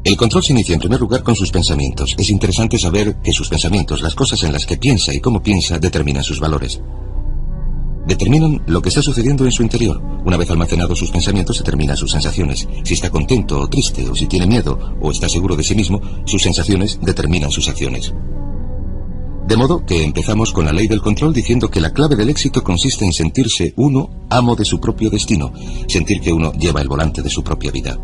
El control se inicia en primer lugar con sus pensamientos. Es interesante saber que sus pensamientos, las cosas en las que piensa y cómo piensa, determinan sus valores. Determinan lo que está sucediendo en su interior. Una vez almacenados sus pensamientos, determinan sus sensaciones. Si está contento o triste, o si tiene miedo, o está seguro de sí mismo, sus sensaciones determinan sus acciones. De modo que empezamos con la ley del control diciendo que la clave del éxito consiste en sentirse uno amo de su propio destino, sentir que uno lleva el volante de su propia vida.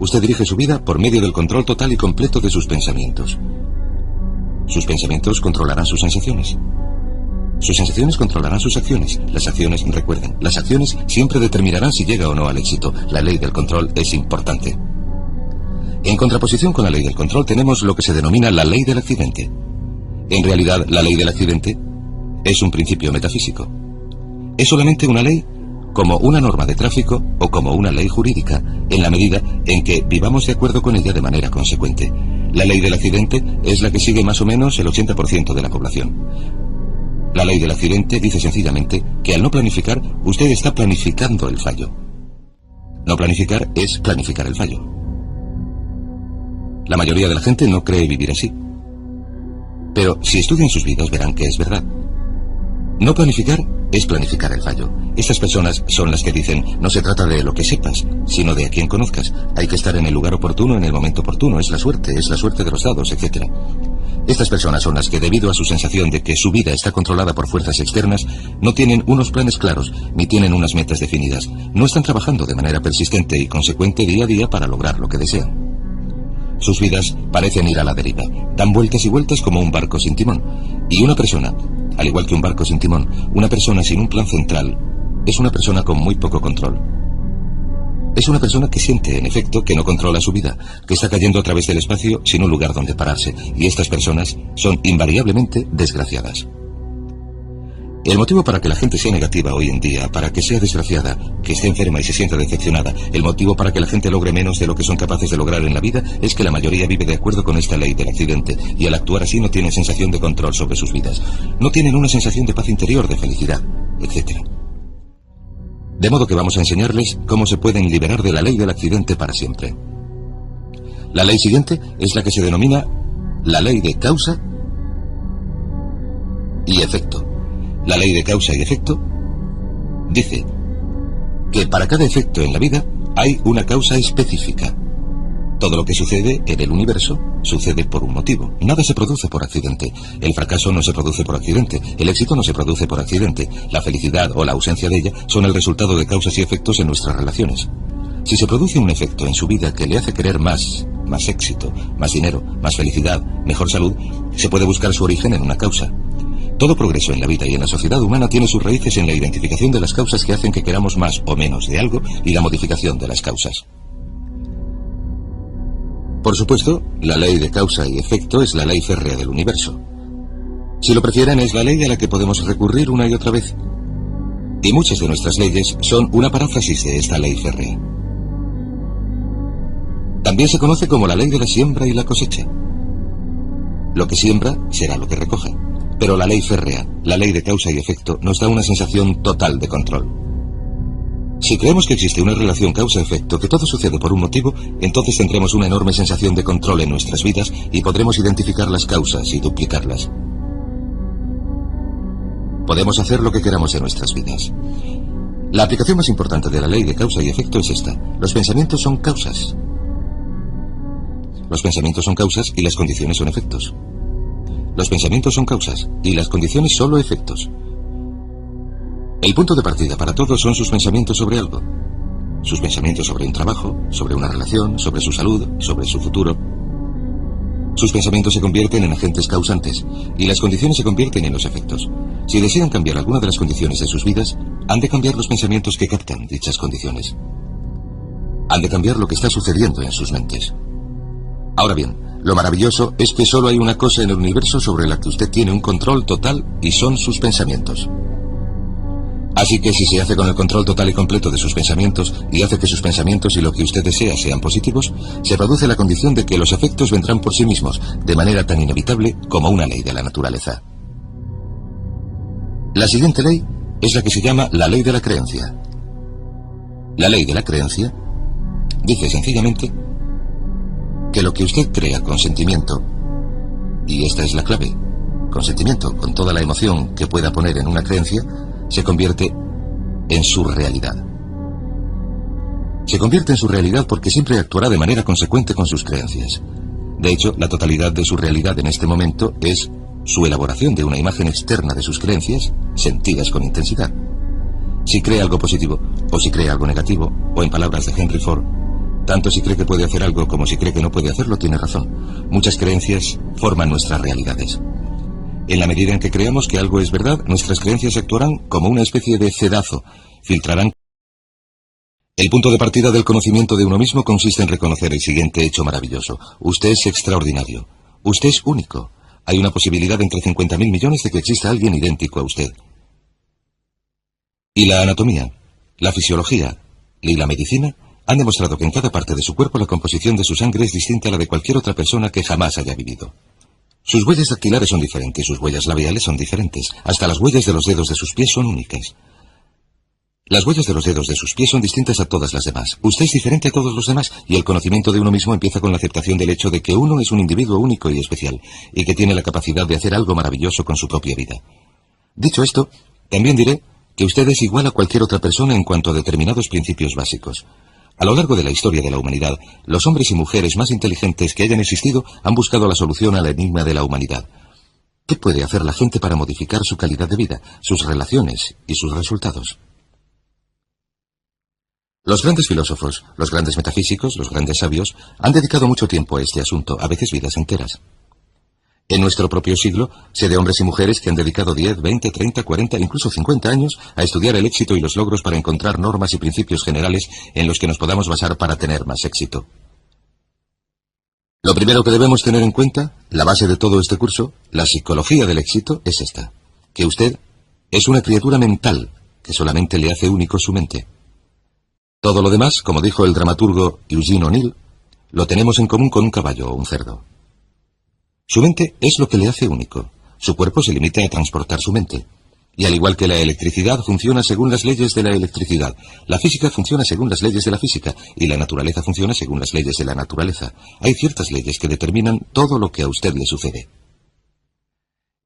Usted dirige su vida por medio del control total y completo de sus pensamientos. Sus pensamientos controlarán sus sensaciones. Sus sensaciones controlarán sus acciones. Las acciones, recuerden, las acciones siempre determinarán si llega o no al éxito. La ley del control es importante. En contraposición con la ley del control tenemos lo que se denomina la ley del accidente. En realidad, la ley del accidente es un principio metafísico. Es solamente una ley como una norma de tráfico o como una ley jurídica, en la medida en que vivamos de acuerdo con ella de manera consecuente. La ley del accidente es la que sigue más o menos el 80% de la población. La ley del accidente dice sencillamente que al no planificar, usted está planificando el fallo. No planificar es planificar el fallo. La mayoría de la gente no cree vivir así. Pero si estudian sus vidas verán que es verdad. No planificar es planificar el fallo. Estas personas son las que dicen, no se trata de lo que sepas, sino de a quién conozcas. Hay que estar en el lugar oportuno, en el momento oportuno, es la suerte de los dados, etc. Estas personas son las que, debido a su sensación de que su vida está controlada por fuerzas externas, no tienen unos planes claros, ni tienen unas metas definidas. No están trabajando de manera persistente y consecuente día a día para lograr lo que desean. Sus vidas parecen ir a la deriva, dan vueltas y vueltas como un barco sin timón. Y una persona, al igual que un barco sin timón, una persona sin un plan central, es una persona con muy poco control. Es una persona que siente, en efecto, que no controla su vida, que está cayendo a través del espacio sin un lugar donde pararse, y estas personas son invariablemente desgraciadas. El motivo para que la gente sea negativa hoy en día, para que sea desgraciada, que esté enferma y se sienta decepcionada, el motivo para que la gente logre menos de lo que son capaces de lograr en la vida, es que la mayoría vive de acuerdo con esta ley del accidente, y al actuar así no tienen sensación de control sobre sus vidas. No tienen una sensación de paz interior, de felicidad, etc. De modo que vamos a enseñarles cómo se pueden liberar de la ley del accidente para siempre. La ley siguiente es la que se denomina la ley de causa y efecto. La ley de causa y efecto dice que para cada efecto en la vida hay una causa específica. Todo lo que sucede en el universo sucede por un motivo. Nada se produce por accidente. El fracaso no se produce por accidente. El éxito no se produce por accidente. La felicidad o la ausencia de ella son el resultado de causas y efectos en nuestras relaciones. Si se produce un efecto en su vida que le hace querer más éxito, más dinero, más felicidad, mejor salud, se puede buscar su origen en una causa. Todo progreso en la vida y en la sociedad humana tiene sus raíces en la identificación de las causas que hacen que queramos más o menos de algo y la modificación de las causas. Por supuesto, la ley de causa y efecto es la ley férrea del universo. Si lo prefieren, es la ley a la que podemos recurrir una y otra vez. Y muchas de nuestras leyes son una paráfrasis de esta ley férrea. También se conoce como la ley de la siembra y la cosecha. Lo que siembra será lo que recoja. Pero la ley férrea, la ley de causa y efecto, nos da una sensación total de control. Si creemos que existe una relación causa-efecto, que todo sucede por un motivo, entonces tendremos una enorme sensación de control en nuestras vidas y podremos identificar las causas y duplicarlas. Podemos hacer lo que queramos en nuestras vidas. La aplicación más importante de la ley de causa y efecto es esta. Los pensamientos son causas. Los pensamientos son causas y las condiciones son efectos. Los pensamientos son causas y las condiciones solo efectos. El punto de partida para todos son sus pensamientos sobre algo. Sus pensamientos sobre un trabajo, sobre una relación, sobre su salud, sobre su futuro. Sus pensamientos se convierten en agentes causantes y las condiciones se convierten en los efectos. Si desean cambiar alguna de las condiciones de sus vidas, han de cambiar los pensamientos que captan dichas condiciones. Han de cambiar lo que está sucediendo en sus mentes. Ahora bien, lo maravilloso es que solo hay una cosa en el universo sobre la que usted tiene un control total y son sus pensamientos. Así que si se hace con el control total y completo de sus pensamientos y hace que sus pensamientos y lo que usted desea sean positivos, se produce la condición de que los efectos vendrán por sí mismos, de manera tan inevitable como una ley de la naturaleza. La siguiente ley es la que se llama la ley de la creencia. La ley de la creencia dice sencillamente que lo que usted crea con sentimiento, y esta es la clave, con sentimiento, con toda la emoción que pueda poner en una creencia, se convierte en su realidad. Se convierte en su realidad porque siempre actuará de manera consecuente con sus creencias. De hecho, la totalidad de su realidad en este momento es su elaboración de una imagen externa de sus creencias, sentidas con intensidad. Si cree algo positivo, o si cree algo negativo, o en palabras de Henry Ford, tanto si cree que puede hacer algo como si cree que no puede hacerlo, tiene razón. Muchas creencias forman nuestras realidades. En la medida en que creamos que algo es verdad, nuestras creencias actuarán como una especie de cedazo, filtrarán. El punto de partida del conocimiento de uno mismo consiste en reconocer el siguiente hecho maravilloso. Usted es extraordinario. Usted es único. Hay una posibilidad entre 50.000 millones de que exista alguien idéntico a usted. Y la anatomía, la fisiología y la medicina han demostrado que en cada parte de su cuerpo la composición de su sangre es distinta a la de cualquier otra persona que jamás haya vivido. Sus huellas dactilares son diferentes, sus huellas labiales son diferentes, hasta las huellas de los dedos de sus pies son únicas. Las huellas de los dedos de sus pies son distintas a todas las demás. Usted es diferente a todos los demás, y el conocimiento de uno mismo empieza con la aceptación del hecho de que uno es un individuo único y especial, y que tiene la capacidad de hacer algo maravilloso con su propia vida. Dicho esto, también diré que usted es igual a cualquier otra persona en cuanto a determinados principios básicos. A lo largo de la historia de la humanidad, los hombres y mujeres más inteligentes que hayan existido han buscado la solución al enigma de la humanidad. ¿Qué puede hacer la gente para modificar su calidad de vida, sus relaciones y sus resultados? Los grandes filósofos, los grandes metafísicos, los grandes sabios han dedicado mucho tiempo a este asunto, a veces vidas enteras. En nuestro propio siglo, sé de hombres y mujeres que han dedicado 10, 20, 30, 40, incluso 50 años a estudiar el éxito y los logros para encontrar normas y principios generales en los que nos podamos basar para tener más éxito. Lo primero que debemos tener en cuenta, la base de todo este curso, la psicología del éxito, es esta: que usted es una criatura mental que solamente le hace único su mente. Todo lo demás, como dijo el dramaturgo Eugene O'Neill, lo tenemos en común con un caballo o un cerdo. Su mente es lo que le hace único. Su cuerpo se limita a transportar su mente. Y al igual que la electricidad funciona según las leyes de la electricidad, la física funciona según las leyes de la física, y la naturaleza funciona según las leyes de la naturaleza. Hay ciertas leyes que determinan todo lo que a usted le sucede.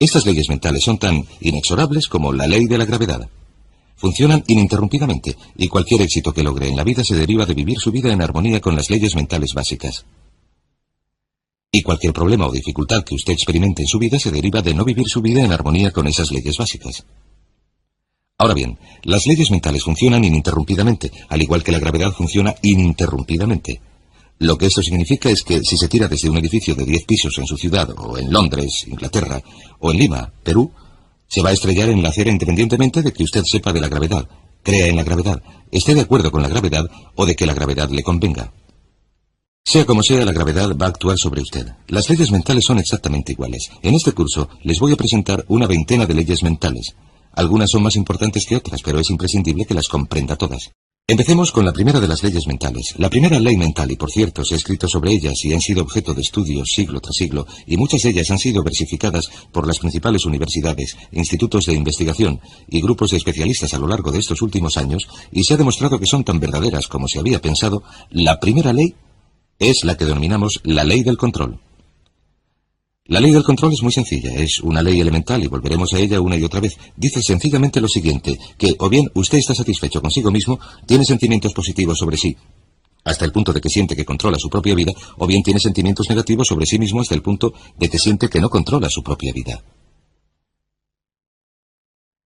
Estas leyes mentales son tan inexorables como la ley de la gravedad. Funcionan ininterrumpidamente, y cualquier éxito que logre en la vida se deriva de vivir su vida en armonía con las leyes mentales básicas. Y cualquier problema o dificultad que usted experimente en su vida se deriva de no vivir su vida en armonía con esas leyes básicas. Ahora bien, las leyes mentales funcionan ininterrumpidamente, al igual que la gravedad funciona ininterrumpidamente. Lo que esto significa es que si se tira desde un edificio de 10 pisos en su ciudad, o en Londres, Inglaterra, o en Lima, Perú, se va a estrellar en la acera independientemente de que usted sepa de la gravedad, crea en la gravedad, esté de acuerdo con la gravedad o de que la gravedad le convenga. Sea como sea, la gravedad va a actuar sobre usted. Las leyes mentales son exactamente iguales. En este curso les voy a presentar una veintena de leyes mentales. Algunas son más importantes que otras, pero es imprescindible que las comprenda todas. Empecemos con la primera de las leyes mentales. La primera ley mental, y por cierto, se ha escrito sobre ellas y han sido objeto de estudios siglo tras siglo, y muchas de ellas han sido versificadas por las principales universidades, institutos de investigación y grupos de especialistas a lo largo de estos últimos años, y se ha demostrado que son tan verdaderas como se había pensado. La primera ley es la que denominamos la ley del control. La ley del control es muy sencilla, es una ley elemental y volveremos a ella una y otra vez. Dice sencillamente lo siguiente, que o bien usted está satisfecho consigo mismo, tiene sentimientos positivos sobre sí, hasta el punto de que siente que controla su propia vida, o bien tiene sentimientos negativos sobre sí mismo hasta el punto de que siente que no controla su propia vida.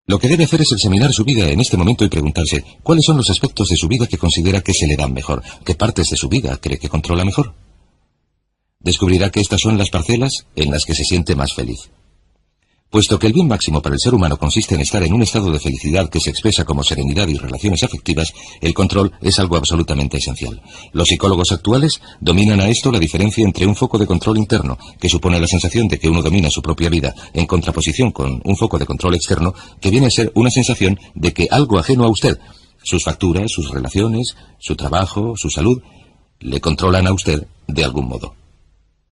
Lo que debe hacer es examinar su vida en este momento y preguntarse cuáles son los aspectos de su vida que considera que se le dan mejor, qué partes de su vida cree que controla mejor. Descubrirá que estas son las parcelas en las que se siente más feliz. Puesto que el bien máximo para el ser humano consiste en estar en un estado de felicidad que se expresa como serenidad y relaciones afectivas, el control es algo absolutamente esencial. Los psicólogos actuales dominan a esto la diferencia entre un foco de control interno, que supone la sensación de que uno domina su propia vida, en contraposición con un foco de control externo, que viene a ser una sensación de que algo ajeno a usted, sus facturas, sus relaciones, su trabajo, su salud, le controlan a usted de algún modo.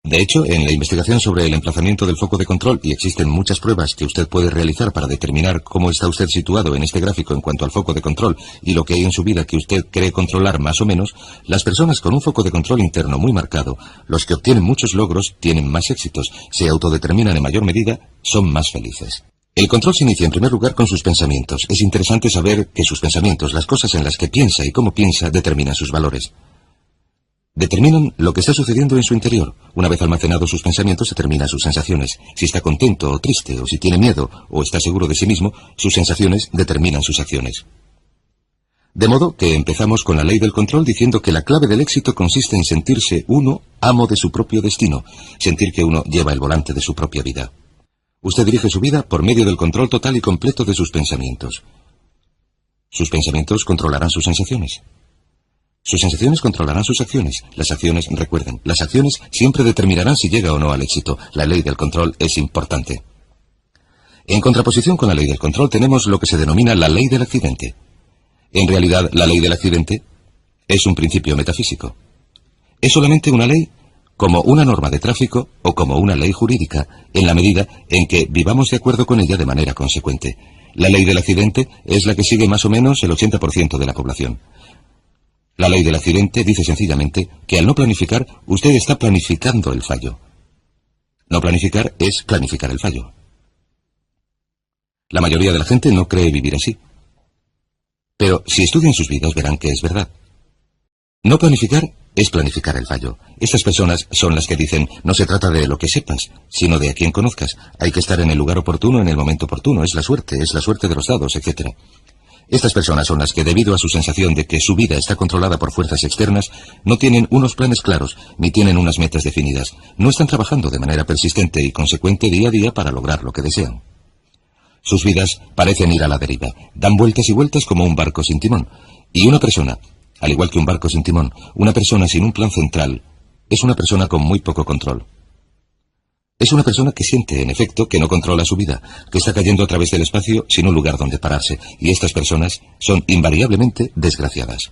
De hecho, en la investigación sobre el emplazamiento del foco de control, y existen muchas pruebas que usted puede realizar para determinar cómo está usted situado en este gráfico en cuanto al foco de control y lo que hay en su vida que usted cree controlar más o menos, las personas con un foco de control interno muy marcado, los que obtienen muchos logros, tienen más éxitos, se autodeterminan en mayor medida, son más felices. El control se inicia en primer lugar con sus pensamientos. Es interesante saber que sus pensamientos, las cosas en las que piensa y cómo piensa, determinan sus valores. Determinan lo que está sucediendo en su interior. Una vez almacenados sus pensamientos, determinan sus sensaciones. Si está contento o triste, o si tiene miedo, o está seguro de sí mismo, sus sensaciones determinan sus acciones. De modo que empezamos con la ley del control diciendo que la clave del éxito consiste en sentirse uno amo de su propio destino, sentir que uno lleva el volante de su propia vida. Usted dirige su vida por medio del control total y completo de sus pensamientos. Sus pensamientos controlarán sus sensaciones. Sus sensaciones controlarán sus acciones. Las acciones, recuerden, las acciones siempre determinarán si llega o no al éxito. La ley del control es importante. En contraposición con la ley del control tenemos lo que se denomina la ley del accidente. En realidad, la ley del accidente es un principio metafísico. Es solamente una ley como una norma de tráfico o como una ley jurídica, en la medida en que vivamos de acuerdo con ella de manera consecuente. La ley del accidente es la que sigue más o menos el 80% de la población. La ley del accidente dice sencillamente que al no planificar, usted está planificando el fallo. No planificar es planificar el fallo. La mayoría de la gente no cree vivir así. Pero si estudian sus vidas verán que es verdad. No planificar es planificar el fallo. Estas personas son las que dicen, no se trata de lo que sepas, sino de a quién conozcas. Hay que estar en el lugar oportuno, en el momento oportuno. Es la suerte de los dados, etc. Estas personas son las que, debido a su sensación de que su vida está controlada por fuerzas externas, no tienen unos planes claros, ni tienen unas metas definidas. No están trabajando de manera persistente y consecuente día a día para lograr lo que desean. Sus vidas parecen ir a la deriva, dan vueltas y vueltas como un barco sin timón. Y una persona, al igual que un barco sin timón, una persona sin un plan central, es una persona con muy poco control. Es una persona que siente, en efecto, que no controla su vida, que está cayendo a través del espacio sin un lugar donde pararse, y estas personas son invariablemente desgraciadas.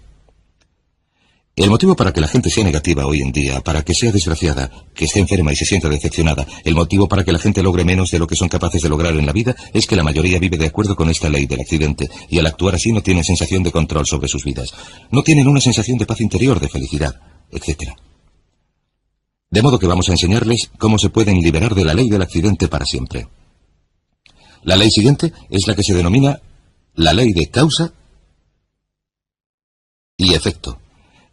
El motivo para que la gente sea negativa hoy en día, para que sea desgraciada, que esté enferma y se sienta decepcionada, el motivo para que la gente logre menos de lo que son capaces de lograr en la vida, es que la mayoría vive de acuerdo con esta ley del accidente, y al actuar así no tienen sensación de control sobre sus vidas. No tienen una sensación de paz interior, de felicidad, etc. De modo que vamos a enseñarles cómo se pueden liberar de la ley del accidente para siempre. La ley siguiente es la que se denomina la ley de causa y efecto.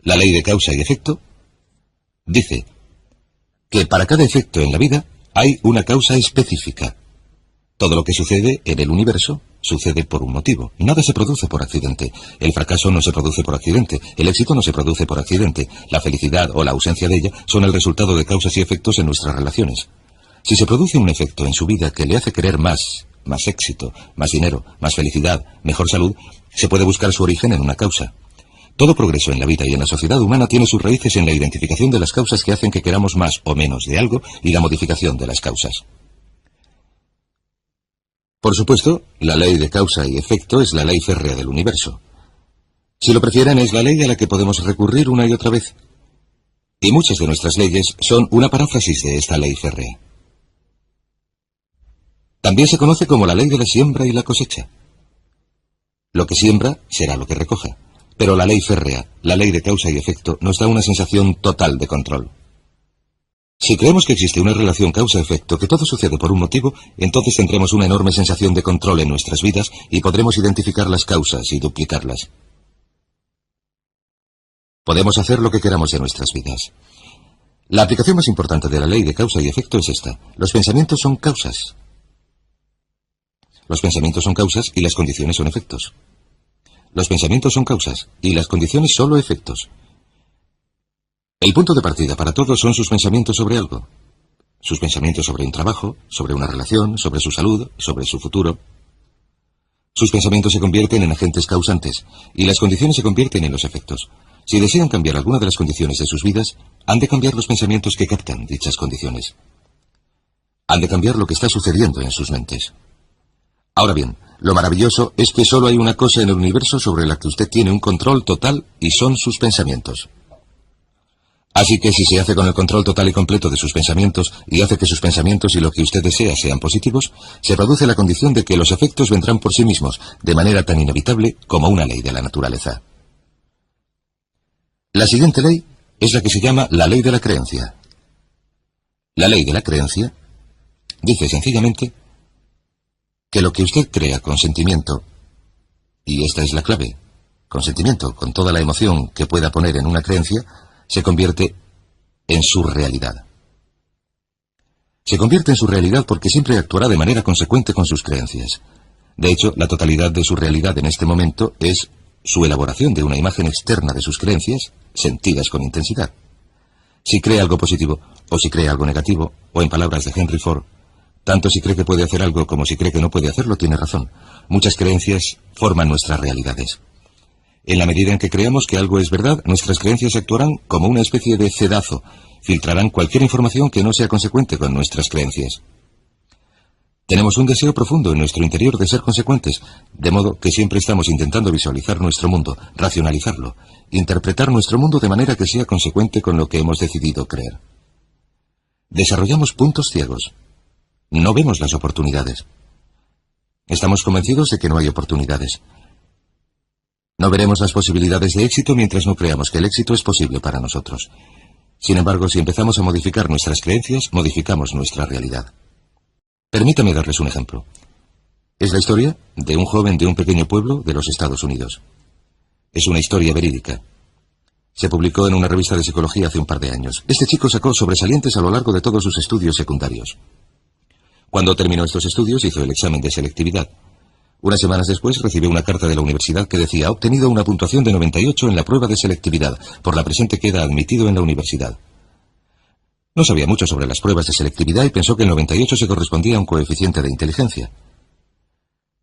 La ley de causa y efecto dice que para cada efecto en la vida hay una causa específica. Todo lo que sucede en el universo sucede por un motivo. Nada se produce por accidente. El fracaso no se produce por accidente. El éxito no se produce por accidente. La felicidad o la ausencia de ella son el resultado de causas y efectos en nuestras relaciones. Si se produce un efecto en su vida que le hace querer más éxito, más dinero, más felicidad, mejor salud, se puede buscar su origen en una causa. Todo progreso en la vida y en la sociedad humana tiene sus raíces en la identificación de las causas que hacen que queramos más o menos de algo y la modificación de las causas. Por supuesto, la ley de causa y efecto es la ley férrea del universo. Si lo prefieren, es la ley a la que podemos recurrir una y otra vez. Y muchas de nuestras leyes son una paráfrasis de esta ley férrea. También se conoce como la ley de la siembra y la cosecha. Lo que siembra será lo que recoja. Pero la ley férrea, la ley de causa y efecto, nos da una sensación total de control. Si creemos que existe una relación causa-efecto, que todo sucede por un motivo, entonces tendremos una enorme sensación de control en nuestras vidas y podremos identificar las causas y duplicarlas. Podemos hacer lo que queramos de nuestras vidas. La aplicación más importante de la ley de causa y efecto es esta. Los pensamientos son causas. Los pensamientos son causas y las condiciones son efectos. Los pensamientos son causas y las condiciones solo efectos. El punto de partida para todos son sus pensamientos sobre algo. Sus pensamientos sobre un trabajo, sobre una relación, sobre su salud, sobre su futuro. Sus pensamientos se convierten en agentes causantes y las condiciones se convierten en los efectos. Si desean cambiar alguna de las condiciones de sus vidas, han de cambiar los pensamientos que captan dichas condiciones. Han de cambiar lo que está sucediendo en sus mentes. Ahora bien, lo maravilloso es que solo hay una cosa en el universo sobre la que usted tiene un control total y son sus pensamientos. Así que si se hace con el control total y completo de sus pensamientos y hace que sus pensamientos y lo que usted desea sean positivos, se produce la condición de que los efectos vendrán por sí mismos, de manera tan inevitable como una ley de la naturaleza. La siguiente ley es la que se llama la ley de la creencia. La ley de la creencia dice sencillamente que lo que usted crea con sentimiento, y esta es la clave, con sentimiento, con toda la emoción que pueda poner en una creencia, se convierte en su realidad. Se convierte en su realidad porque siempre actuará de manera consecuente con sus creencias. De hecho, la totalidad de su realidad en este momento es su elaboración de una imagen externa de sus creencias, sentidas con intensidad. Si cree algo positivo, o si cree algo negativo, o en palabras de Henry Ford, tanto si cree que puede hacer algo como si cree que no puede hacerlo, tiene razón. Muchas creencias forman nuestras realidades. En la medida en que creamos que algo es verdad, nuestras creencias actuarán como una especie de cedazo, filtrarán cualquier información que no sea consecuente con nuestras creencias. Tenemos un deseo profundo en nuestro interior de ser consecuentes, de modo que siempre estamos intentando visualizar nuestro mundo, racionalizarlo, interpretar nuestro mundo de manera que sea consecuente con lo que hemos decidido creer. Desarrollamos puntos ciegos. No vemos las oportunidades. Estamos convencidos de que no hay oportunidades. No veremos las posibilidades de éxito mientras no creamos que el éxito es posible para nosotros. Sin embargo, si empezamos a modificar nuestras creencias, modificamos nuestra realidad. Permítame darles un ejemplo. Es la historia de un joven de un pequeño pueblo de los Estados Unidos. Es una historia verídica. Se publicó en una revista de psicología hace un par de años. Este chico sacó sobresalientes a lo largo de todos sus estudios secundarios. Cuando terminó estos estudios, hizo el examen de selectividad. Unas semanas después recibió una carta de la universidad que decía: ha obtenido una puntuación de 98 en la prueba de selectividad, por la presente queda admitido en la universidad. No sabía mucho sobre las pruebas de selectividad y pensó que el 98 se correspondía a un coeficiente de inteligencia.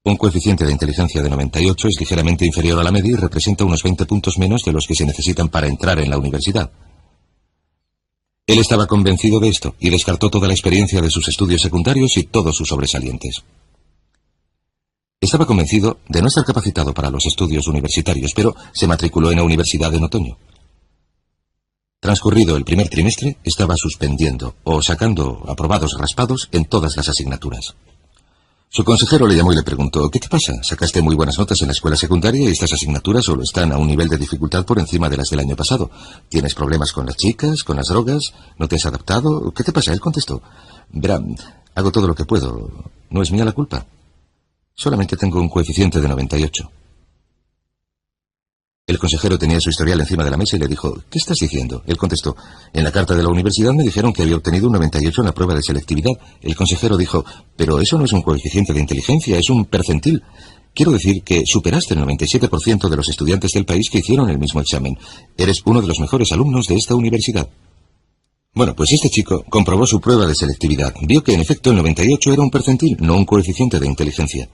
Un coeficiente de inteligencia de 98 es ligeramente inferior a la media y representa unos 20 puntos menos de los que se necesitan para entrar en la universidad. Él estaba convencido de esto y descartó toda la experiencia de sus estudios secundarios y todos sus sobresalientes. Estaba convencido de no estar capacitado para los estudios universitarios, pero se matriculó en la universidad en otoño. Transcurrido el primer trimestre, estaba suspendiendo o sacando aprobados raspados en todas las asignaturas. Su consejero le llamó y le preguntó: ¿qué te pasa? Sacaste muy buenas notas en la escuela secundaria y estas asignaturas solo están a un nivel de dificultad por encima de las del año pasado. ¿Tienes problemas con las chicas, con las drogas? ¿No te has adaptado? ¿Qué te pasa? Él contestó: verá, hago todo lo que puedo. No es mía la culpa. Solamente tengo un coeficiente de 98. El consejero tenía su historial encima de la mesa y le dijo: ¿qué estás diciendo? Él contestó: en la carta de la universidad me dijeron que había obtenido un 98 en la prueba de selectividad. El consejero dijo: pero eso no es un coeficiente de inteligencia, es un percentil. Quiero decir que superaste el 97% de los estudiantes del país que hicieron el mismo examen. Eres uno de los mejores alumnos de esta universidad. Bueno, pues este chico comprobó su prueba de selectividad. Vio que en efecto el 98 era un percentil, no un coeficiente de inteligencia.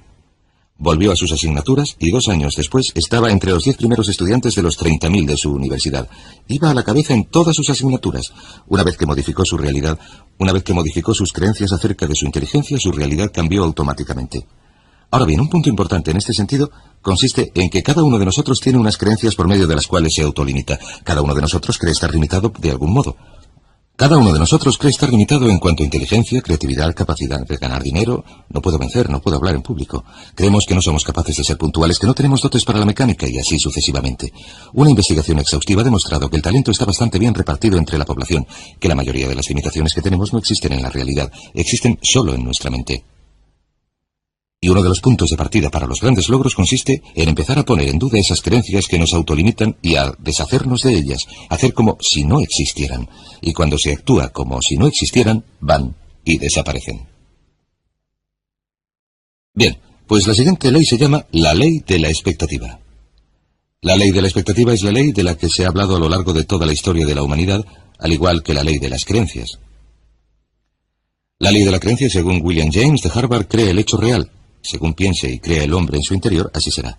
Volvió a sus asignaturas y 2 años después estaba entre los 10 primeros estudiantes de los 30.000 de su universidad. Iba a la cabeza en todas sus asignaturas. Una vez que modificó su realidad, una vez que modificó sus creencias acerca de su inteligencia, su realidad cambió automáticamente. Ahora bien, un punto importante en este sentido consiste en que cada uno de nosotros tiene unas creencias por medio de las cuales se autolimita. Cada uno de nosotros cree estar limitado de algún modo. Cada uno de nosotros cree estar limitado en cuanto a inteligencia, creatividad, capacidad de ganar dinero. No puedo vencer, no puedo hablar en público. Creemos que no somos capaces de ser puntuales, que no tenemos dotes para la mecánica y así sucesivamente. Una investigación exhaustiva ha demostrado que el talento está bastante bien repartido entre la población, que la mayoría de las limitaciones que tenemos no existen en la realidad, existen solo en nuestra mente. Y uno de los puntos de partida para los grandes logros consiste en empezar a poner en duda esas creencias que nos autolimitan y a deshacernos de ellas, hacer como si no existieran. Y cuando se actúa como si no existieran, van y desaparecen. Bien, pues la siguiente ley se llama la ley de la expectativa. La ley de la expectativa es la ley de la que se ha hablado a lo largo de toda la historia de la humanidad, al igual que la ley de las creencias. La ley de la creencia, según William James de Harvard, cree el hecho real. Según piense y crea el hombre en su interior, así será.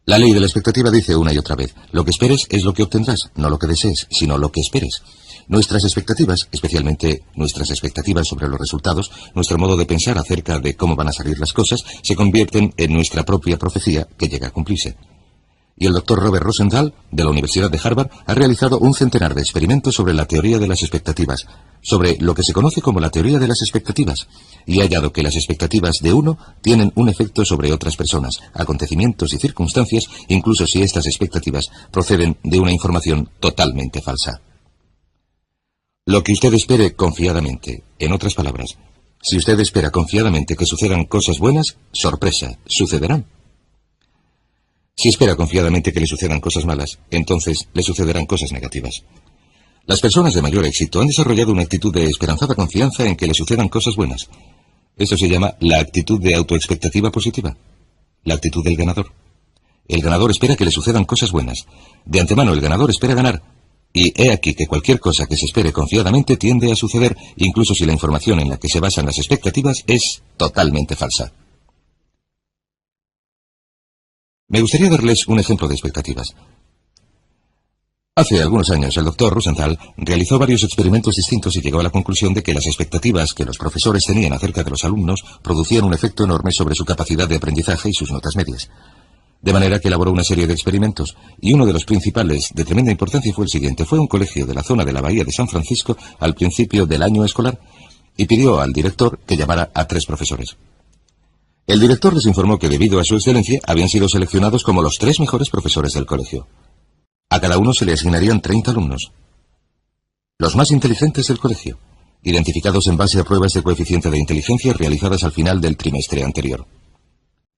La ley de la expectativa dice una y otra vez: lo que esperes es lo que obtendrás, no lo que desees, sino lo que esperes. Nuestras expectativas, especialmente nuestras expectativas sobre los resultados, nuestro modo de pensar acerca de cómo van a salir las cosas, se convierten en nuestra propia profecía que llega a cumplirse. Y el doctor Robert Rosenthal, de la Universidad de Harvard, ha realizado un centenar de experimentos sobre la teoría de las expectativas, sobre lo que se conoce como la teoría de las expectativas, y ha hallado que las expectativas de uno tienen un efecto sobre otras personas, acontecimientos y circunstancias, incluso si estas expectativas proceden de una información totalmente falsa. Lo que usted espere confiadamente, en otras palabras, si usted espera confiadamente que sucedan cosas buenas, sorpresa, sucederán. Si espera confiadamente que le sucedan cosas malas, entonces le sucederán cosas negativas. Las personas de mayor éxito han desarrollado una actitud de esperanzada confianza en que le sucedan cosas buenas. Esto se llama la actitud de autoexpectativa positiva, la actitud del ganador. El ganador espera que le sucedan cosas buenas. De antemano el ganador espera ganar. Y he aquí que cualquier cosa que se espere confiadamente tiende a suceder, incluso si la información en la que se basan las expectativas es totalmente falsa. Me gustaría darles un ejemplo de expectativas. Hace algunos años el doctor Rosenthal realizó varios experimentos distintos y llegó a la conclusión de que las expectativas que los profesores tenían acerca de los alumnos producían un efecto enorme sobre su capacidad de aprendizaje y sus notas medias. De manera que elaboró una serie de experimentos, y uno de los principales de tremenda importancia fue el siguiente. Fue a un colegio de la zona de la Bahía de San Francisco al principio del año escolar y pidió al director que llamara a 3 profesores. El director les informó que debido a su excelencia habían sido seleccionados como los 3 mejores profesores del colegio. A cada uno se le asignarían 30 alumnos, los más inteligentes del colegio, identificados en base a pruebas de coeficiente de inteligencia realizadas al final del trimestre anterior.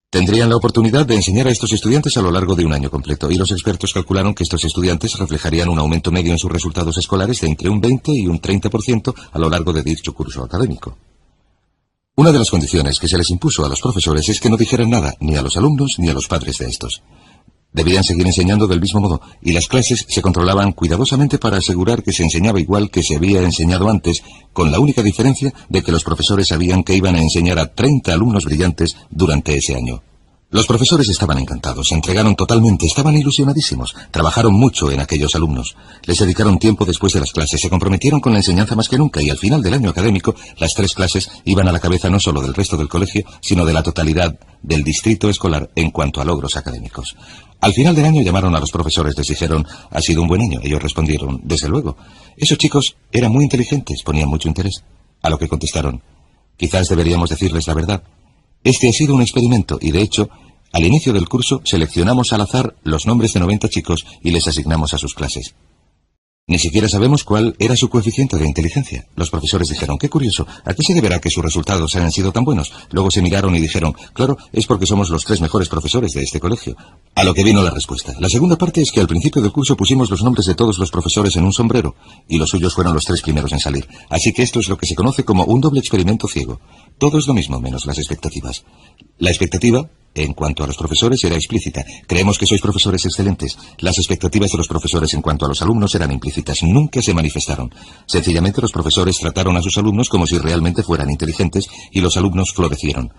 Tendrían la oportunidad de enseñar a estos estudiantes a lo largo de un año completo, y los expertos calcularon que estos estudiantes reflejarían un aumento medio en sus resultados escolares de entre un 20 y un 30% a lo largo de dicho curso académico. Una de las condiciones que se les impuso a los profesores es que no dijeran nada, ni a los alumnos ni a los padres de estos. Debían seguir enseñando del mismo modo, y las clases se controlaban cuidadosamente para asegurar que se enseñaba igual que se había enseñado antes, con la única diferencia de que los profesores sabían que iban a enseñar a 30 alumnos brillantes durante ese año. Los profesores estaban encantados, se entregaron totalmente, estaban ilusionadísimos, trabajaron mucho en aquellos alumnos, les dedicaron tiempo después de las clases, se comprometieron con la enseñanza más que nunca, y al final del año académico, las 3 clases iban a la cabeza no solo del resto del colegio, sino de la totalidad del distrito escolar en cuanto a logros académicos. Al final del año llamaron a los profesores, les dijeron, ¿ha sido un buen año? Ellos respondieron, desde luego. Esos chicos eran muy inteligentes, ponían mucho interés. A lo que contestaron, quizás deberíamos decirles la verdad. Este ha sido un experimento y, de hecho, al inicio del curso seleccionamos al azar los nombres de 90 chicos y les asignamos a sus clases. Ni siquiera sabemos cuál era su coeficiente de inteligencia. Los profesores dijeron, qué curioso, ¿a qué se deberá que sus resultados hayan sido tan buenos? Luego se miraron y dijeron, claro, es porque somos los 3 mejores profesores de este colegio. A lo que vino la respuesta. La segunda parte es que al principio del curso pusimos los nombres de todos los profesores en un sombrero, y los suyos fueron los 3 primeros en salir. Así que esto es lo que se conoce como un doble experimento ciego. Todo es lo mismo, menos las expectativas. La expectativa, en cuanto a los profesores, era explícita. Creemos que sois profesores excelentes. Las expectativas de los profesores en cuanto a los alumnos eran implícitas. Nunca se manifestaron. Sencillamente los profesores trataron a sus alumnos como si realmente fueran inteligentes y los alumnos florecieron.